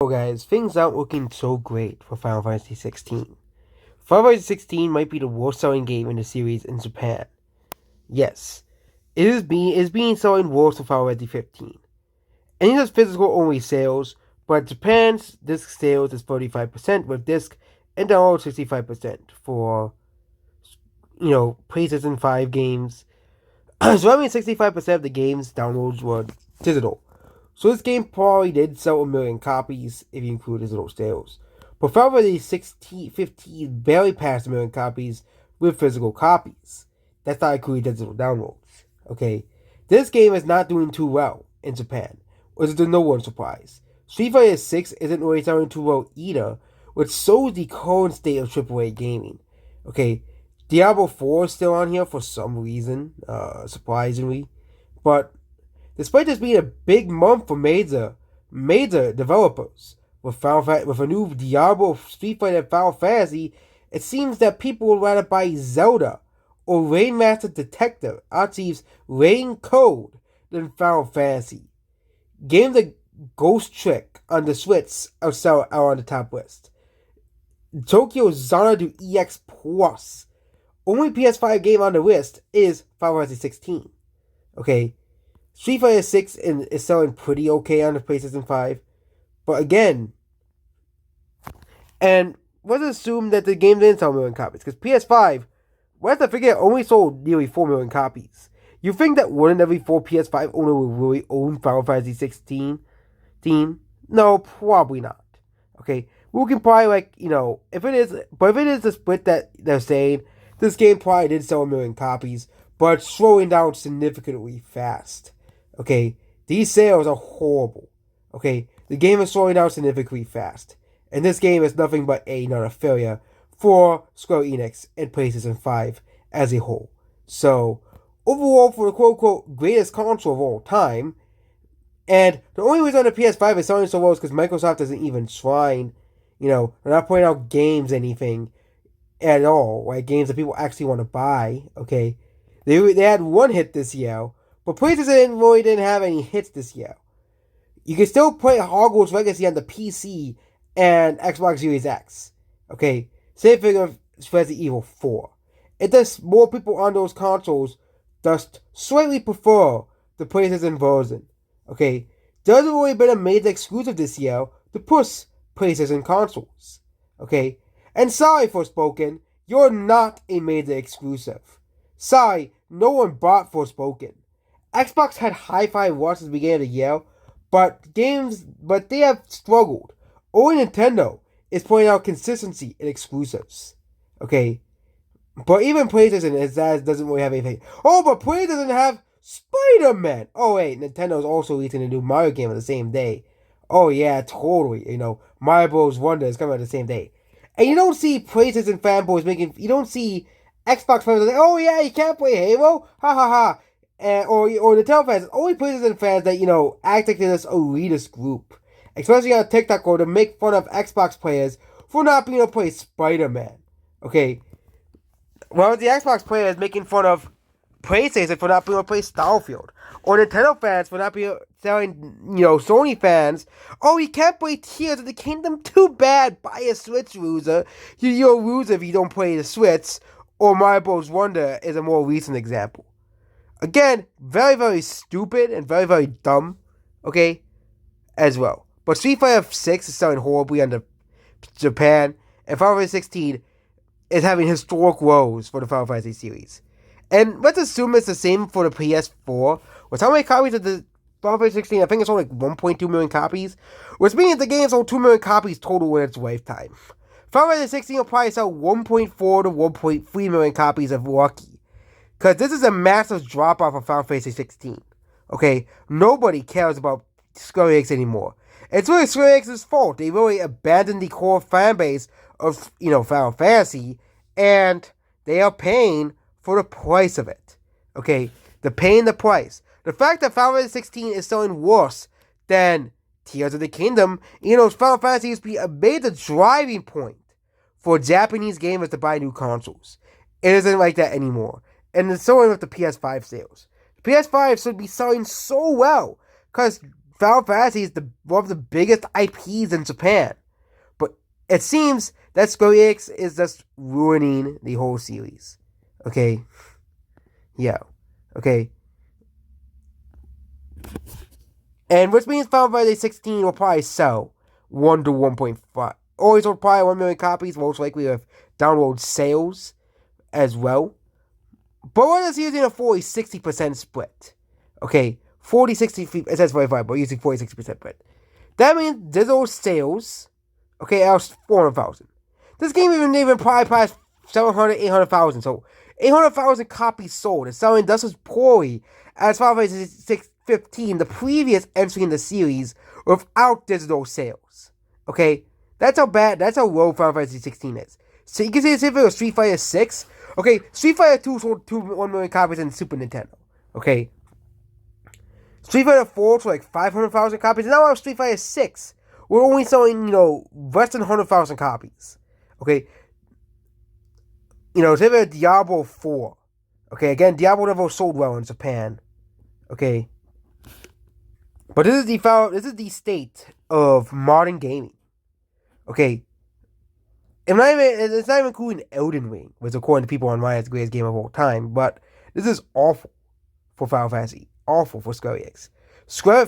guys, things aren't looking so great for Final Fantasy 16. Final Fantasy 16 might be the worst selling game in the series in Japan. Yes, it is being selling worse for Final Fantasy 15. And these are physical only sales, but Japan's disc sales is 35% with disc and download 65% for PlayStation 5 games. So that means 65% of the game's downloads were digital. So this game probably did sell 1 million copies if you include digital sales. But Final Fantasy 15 barely passed 1 million copies with physical copies. That's not including digital downloads. Okay, this game is not doing too well in Japan, which is to no one's surprise. Street Fighter 6 isn't really selling too well either, which shows the current state of AAA gaming. Okay, Diablo 4 is still on here for some reason, surprisingly, but despite this being a big month for major developers, with a new Diablo, Street Fighter, and Final Fantasy, it seems that people would rather buy Zelda or Rainmaster Detective Archive's Rain Code than Final Fantasy. Games like Ghost Trick on the Switch are on the top list. Tokyo Xanadu EX Plus. Only PS5 game on the list is Final Fantasy 16. Okay, Street Fighter 6 is selling pretty okay on the PlayStation 5. But again, and let's assume that the game didn't sell 1 million copies. Because PS5, let's not forget, only sold nearly 4 million copies. You think that one in every 4 PS5 owner will really own Final Fantasy 16? No, probably not. Okay, we can probably if it is the split that they're saying, this game probably did sell 1 million copies, but it's slowing down significantly fast. Okay, these sales are horrible. Okay, the game is slowing down significantly fast. And this game is nothing but another failure for Square Enix and PlayStation 5 as a whole. So, overall, for the quote-unquote greatest console of all time, and the only reason the PS5 is selling so well is because Microsoft doesn't even try, they're not putting out games, anything at all, like games that people actually want to buy, okay? They had one hit this year, but PlayStation really didn't have any hits this year. You can still play Hogwarts Legacy on the PC and Xbox Series X. Okay, same thing with Resident Evil 4. It does more people on those consoles just slightly prefer the PlayStation version. Okay, there hasn't really been a major exclusive this year to push PlayStation consoles. Okay, and sorry Forspoken, you're not a major exclusive. Sorry, no one bought Forspoken. Xbox had Hi-Fi Rush at the beginning of the year, but they have struggled. Only Nintendo is pointing out consistency in exclusives. Okay? But even PlayStation doesn't really have anything. Oh, but PlayStation doesn't have Spider-Man! Oh, wait, Nintendo's also releasing a new Mario game on the same day. Oh, yeah, totally. Mario Bros. Wonder is coming on the same day. And you don't see PlayStation fanboys you don't see Xbox fans like, oh, yeah, you can't play Halo? Ha ha ha. Or Nintendo fans, only PlayStation fans that, act like they're this elitist group. Especially on TikTok, or to make fun of Xbox players for not being able to play Spider-Man. Okay? Well, the Xbox players making fun of PlayStation for not being able to play Starfield. Or Nintendo fans for not being telling, Sony fans, oh, you can't play Tears of the Kingdom? Too bad. Buy a Switch, loser. You're a loser if you don't play the Switch. Or Mario Bros. Wonder is a more recent example. Again, very, very stupid and very, very dumb, okay, as well. But Street Fighter 6 is selling horribly under Japan, and Final Fantasy 16 is having historic lows for the Final Fantasy series. And let's assume it's the same for the PS4, with how many copies of the Final Fantasy 16, I think it's only like 1.2 million copies, which means the game sold 2 million copies total in its lifetime. Final Fantasy 16 will probably sell 1.4 to 1.3 million copies of Lucky. Because this is a massive drop-off of Final Fantasy 16. Okay? Nobody cares about Square Enix anymore. It's really Square Enix's fault. They really abandoned the core fan base of, Final Fantasy. And they are paying for the price of it. Okay? They're paying the price. The fact that Final Fantasy 16 is selling worse than Tears of the Kingdom, Final Fantasy used to be a major driving point for Japanese gamers to buy new consoles. It isn't like that anymore. And it's so with the PS5 sales. The PS5 should be selling so well because Final Fantasy is one of the biggest IPs in Japan. But it seems that Square Enix is just ruining the whole series. Okay? Yeah. Okay? And which means Final Fantasy 16 will probably sell 1 to 1.5. Always will probably 1 million copies, most likely with download sales as well. But we're just using a 40-60% split. Okay? 40-60, it says 45, but we're using 40-60% split. That means digital sales, okay, else 400,000. This game even probably priced 700, 800,000. So 800,000 copies sold. It's selling just as poorly as Final Fantasy 15, the previous entry in the series, without digital sales. Okay? That's how bad, that's how low Final Fantasy 16 is. So you can see the same thing with Street Fighter 6. Okay, Street Fighter 2 sold 1 million copies in Super Nintendo. Okay? Street Fighter 4 sold like 500,000 copies. And now Street Fighter 6, we're only selling, less than 100,000 copies. Okay? Street Fighter Diablo 4. Okay, again, Diablo never sold well in Japan. Okay? But this is the state of modern gaming. Okay? It's not even including Elden Ring, which according to people online is the greatest game of all time. But this is awful for Final Fantasy. Awful for Square Enix.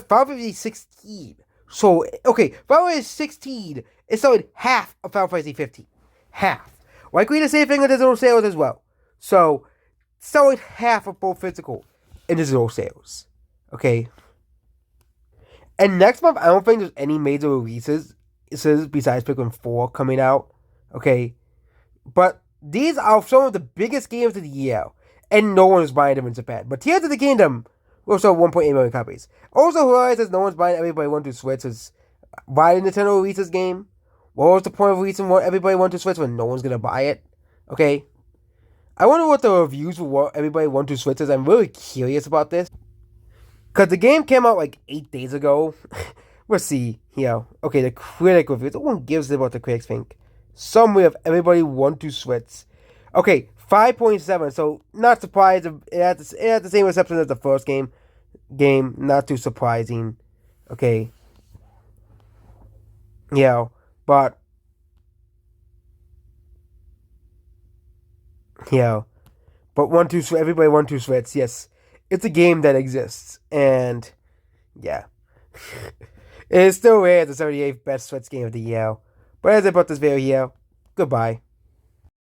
Final Fantasy 16. So, okay, Final Fantasy 16 is selling half of Final Fantasy 15. Half. Likely the same thing with digital sales as well. So, selling half of both physical and digital sales. Okay? And next month, I don't think there's any major releases besides Pikmin 4 coming out. Okay? But these are some of the biggest games of the year. And no one is buying them in Japan. But Tears of the Kingdom will sell 1.8 million copies. Also, Horizon says no one's buying Everybody Want to Switch. Why did Nintendo release this game? What was the point of releasing Everybody Want to Switch when no one's going to buy it? Okay? I wonder what the reviews for what Everybody Want to Switch is. I'm really curious about this. Because the game came out like 8 days ago. Let's see. Okay, the critic reviews. No one gives a what the critics think. Summary of Everybody Want to Switch. Okay, 5.7. So, not surprised. It had the same reception as the first game. Not too surprising. Okay. But. But Everybody Want to Switch. Yes. It's a game that exists. And, yeah. It is still rated as the 78th best Switch game of the year. But as I put this video here, goodbye.